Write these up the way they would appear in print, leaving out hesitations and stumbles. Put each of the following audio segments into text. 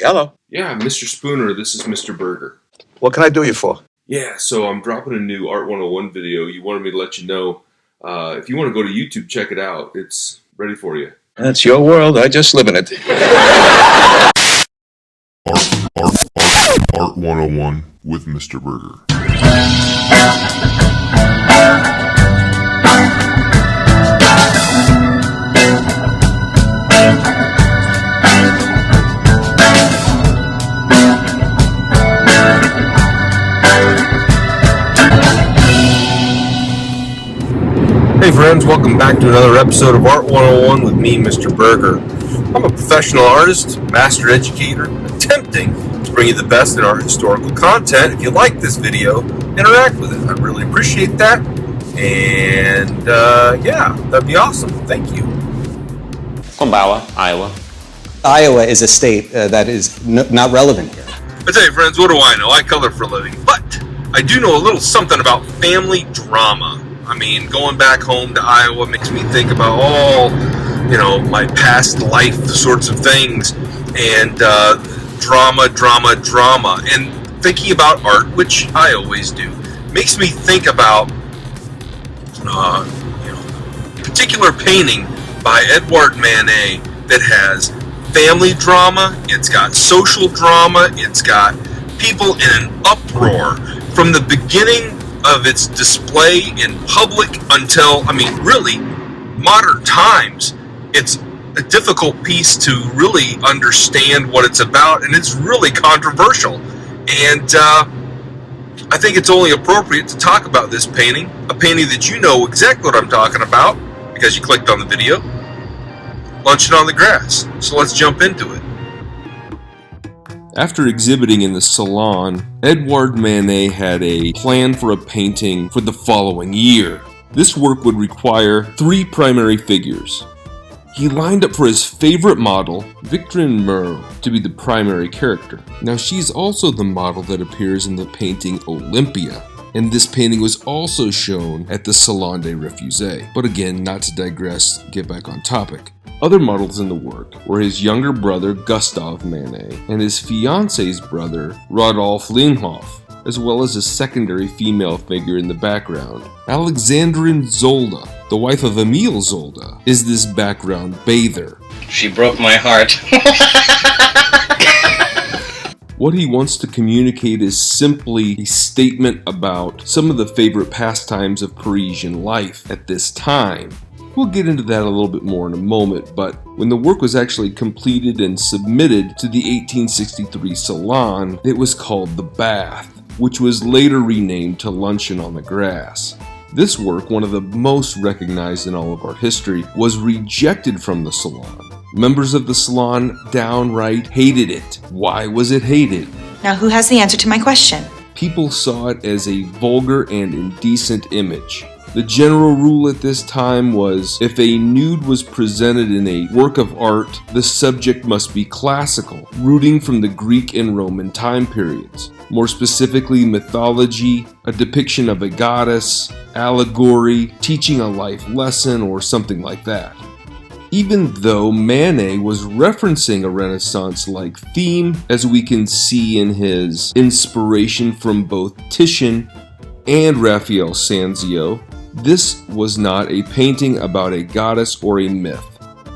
Hello. Yeah, Mr. Spooner, this is Mr. Burgher. What can I do you for? Yeah, so I'm dropping a new Art 101 video. You wanted me to let you know. If you want to go to YouTube, check it out. It's ready for you. That's your world. I just live in it. Art 101 with Mr. Burgher. Hey friends, welcome back to another episode of Art 101 with me, Mr. Burgher. I'm a professional artist, master educator, attempting to bring you the best in art historical content. If you like this video, interact with it. I really appreciate that. And yeah, that'd be awesome. Thank you. Konbawa, Iowa. Iowa is a state that is not relevant here. I tell you friends, what do I know? I color for a living. But I do know a little something about family drama. I mean, going back home to Iowa makes me think about all, my past life sorts of things, and drama. And thinking about art, which I always do, makes me think about, a particular painting by Édouard Manet that has family drama, it's got social drama, it's got people in an uproar from the beginning of its display in public until, really, modern times. It's a difficult piece to really understand what it's about, and it's really controversial. And I think it's only appropriate to talk about this painting, a painting that you know exactly what I'm talking about, because you clicked on the video, Luncheon on the Grass. So let's jump into it. After exhibiting in the Salon, Édouard Manet had a plan for a painting for the following year. This work would require 3 primary figures. He lined up for his favorite model, Victorine Meurre, to be the primary character. Now she's also the model that appears in the painting Olympia, and this painting was also shown at the Salon des Refusés. But again, not to digress, get back on topic. Other models in the work were his younger brother Gustave Manet and his fiancée's brother Rodolphe Linhoff, as well as a secondary female figure in the background. Alexandrine Zolda, the wife of Émile Zolda, is this background bather. She broke my heart. What he wants to communicate is simply a statement about some of the favorite pastimes of Parisian life at this time. We'll get into that a little bit more in a moment, but when the work was actually completed and submitted to the 1863 Salon, it was called The Bath, which was later renamed to Luncheon on the Grass. This work, one of the most recognized in all of art history, was rejected from the Salon. Members of the Salon downright hated it. Why was it hated? Now who has the answer to my question? People saw it as a vulgar and indecent image. The general rule at this time was, if a nude was presented in a work of art, the subject must be classical, rooting from the Greek and Roman time periods. More specifically, mythology, a depiction of a goddess, allegory, teaching a life lesson, or something like that. Even though Manet was referencing a Renaissance-like theme, as we can see in his inspiration from both Titian and Raphael Sanzio, this was not a painting about a goddess or a myth.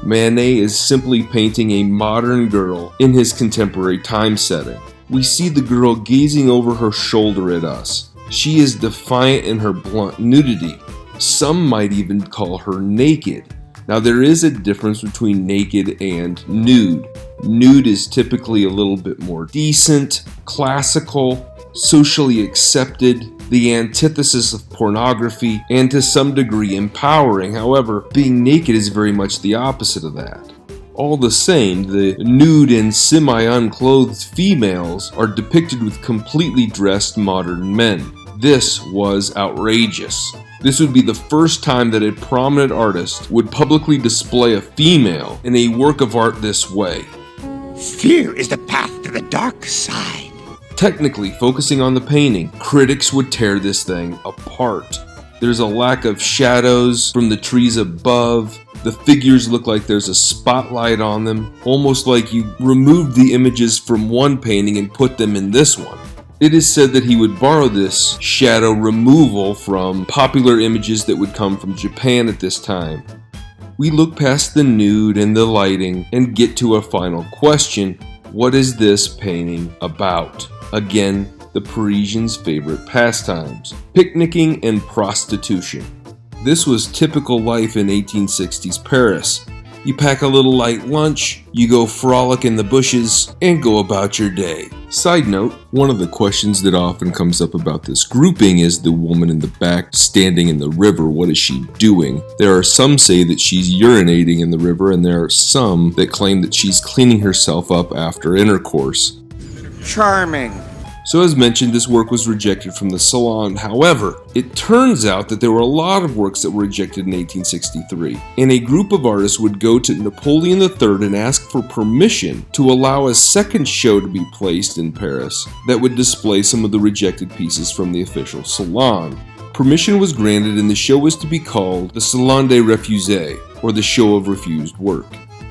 Manet is simply painting a modern girl in his contemporary time setting. We see the girl gazing over her shoulder at us. She is defiant in her blunt nudity. Some might even call her naked. Now there is a difference between naked and nude. Nude is typically a little bit more decent, classical, socially accepted, the antithesis of pornography, and to some degree empowering. However, being naked is very much the opposite of that. All the same, the nude and semi-unclothed females are depicted with completely dressed modern men. This was outrageous. This would be the first time that a prominent artist would publicly display a female in a work of art this way. Fear is the path to the dark side. Technically, focusing on the painting, critics would tear this thing apart. There's a lack of shadows from the trees above. The figures look like there's a spotlight on them, almost like you removed the images from one painting and put them in this one. It is said that he would borrow this shadow removal from popular images that would come from Japan at this time. We look past the nude and the lighting and get to a final question. What is this painting about? Again, the Parisians' favorite pastimes, picnicking and prostitution. This was typical life in 1860s Paris. You pack a little light lunch, you go frolic in the bushes, and go about your day. Side note, one of the questions that often comes up about this grouping is the woman in the back standing in the river. What is she doing? There are some say that she's urinating in the river, and there are some that claim that she's cleaning herself up after intercourse. Charming. So as mentioned, this work was rejected from the Salon. However, it turns out that there were a lot of works that were rejected in 1863, and a group of artists would go to Napoleon III and ask for permission to allow a second show to be placed in Paris that would display some of the rejected pieces from the official Salon. Permission was granted, and the show was to be called the Salon des Refusés, or the Show of Refused Work.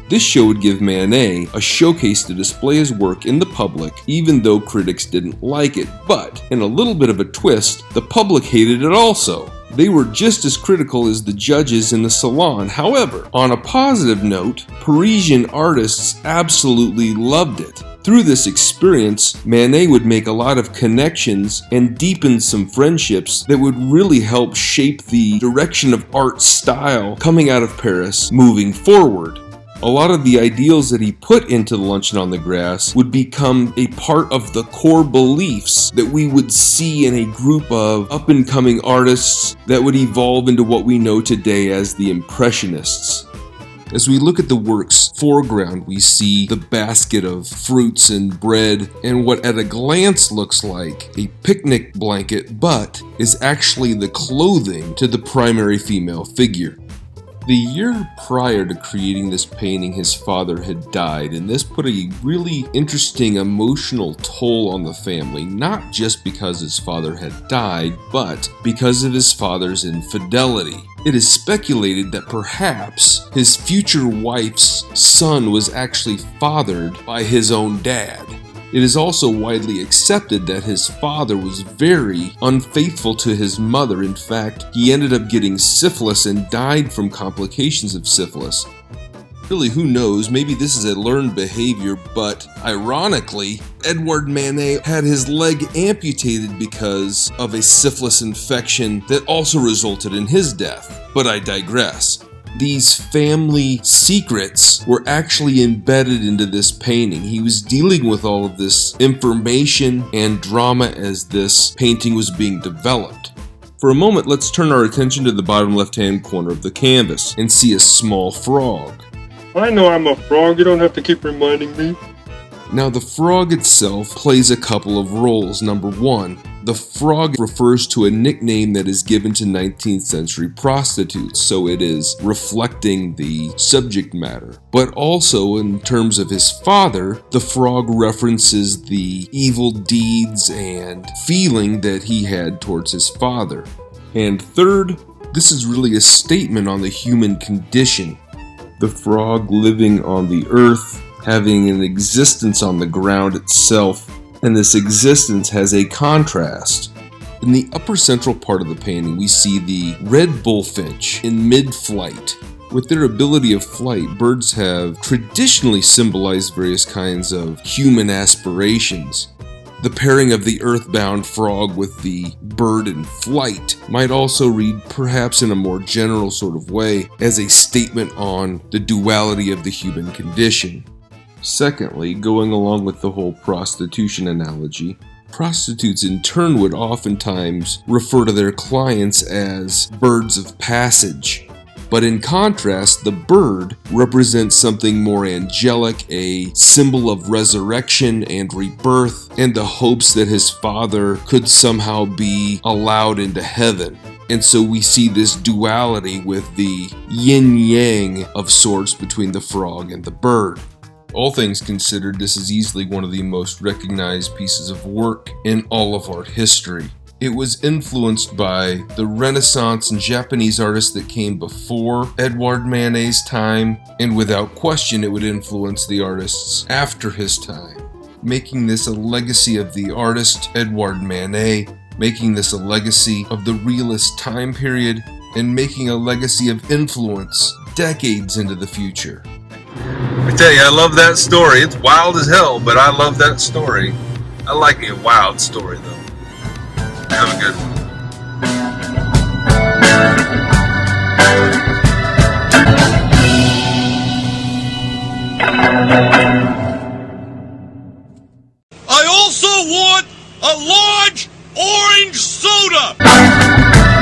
This show would give Manet a showcase to display his work in the public, even though critics didn't like it. But, in a little bit of a twist, the public hated it also. They were just as critical as the judges in the Salon. However, on a positive note, Parisian artists absolutely loved it. Through this experience, Manet would make a lot of connections and deepen some friendships that would really help shape the direction of art style coming out of Paris moving forward. A lot of the ideals that he put into Luncheon on the Grass would become a part of the core beliefs that we would see in a group of up-and-coming artists that would evolve into what we know today as the Impressionists. As we look at the work's foreground, we see the basket of fruits and bread and what at a glance looks like a picnic blanket, but is actually the clothing to the primary female figure. The year prior to creating this painting, his father had died, and this put a really interesting emotional toll on the family, not just because his father had died, but because of his father's infidelity. It is speculated that perhaps his future wife's son was actually fathered by his own dad. It is also widely accepted that his father was very unfaithful to his mother. In fact, he ended up getting syphilis and died from complications of syphilis. Really, who knows? Maybe this is a learned behavior, but ironically, Édouard Manet had his leg amputated because of a syphilis infection that also resulted in his death. But I digress. These family secrets were actually embedded into this painting. He was dealing with all of this information and drama as this painting was being developed. For a moment, let's turn our attention to the bottom left-hand corner of the canvas and see a small frog. I know I'm a frog, you don't have to keep reminding me. Now, the frog itself plays a couple of roles. Number one, the frog refers to a nickname that is given to 19th century prostitutes, so it is reflecting the subject matter. But also, in terms of his father, the frog references the evil deeds and feeling that he had towards his father. And third, this is really a statement on the human condition. The frog living on the earth, having an existence on the ground itself, and this existence has a contrast. In the upper central part of the painting, we see the red bullfinch in mid-flight. With their ability of flight, birds have traditionally symbolized various kinds of human aspirations. The pairing of the earthbound frog with the bird in flight might also read, perhaps in a more general sort of way, as a statement on the duality of the human condition. Secondly, going along with the whole prostitution analogy, prostitutes in turn would oftentimes refer to their clients as birds of passage. But in contrast, the bird represents something more angelic, a symbol of resurrection and rebirth, and the hopes that his father could somehow be allowed into heaven. And so we see this duality with the yin-yang of sorts between the frog and the bird. All things considered, this is easily one of the most recognized pieces of work in all of art history. It was influenced by the Renaissance and Japanese artists that came before Édouard Manet's time, and without question it would influence the artists after his time, making this a legacy of the artist Édouard Manet, making this a legacy of the realist time period, and making a legacy of influence decades into the future. I tell you, I love that story. It's wild as hell, but I love that story. I like a wild story, though. Have a good one. I also want a large orange soda!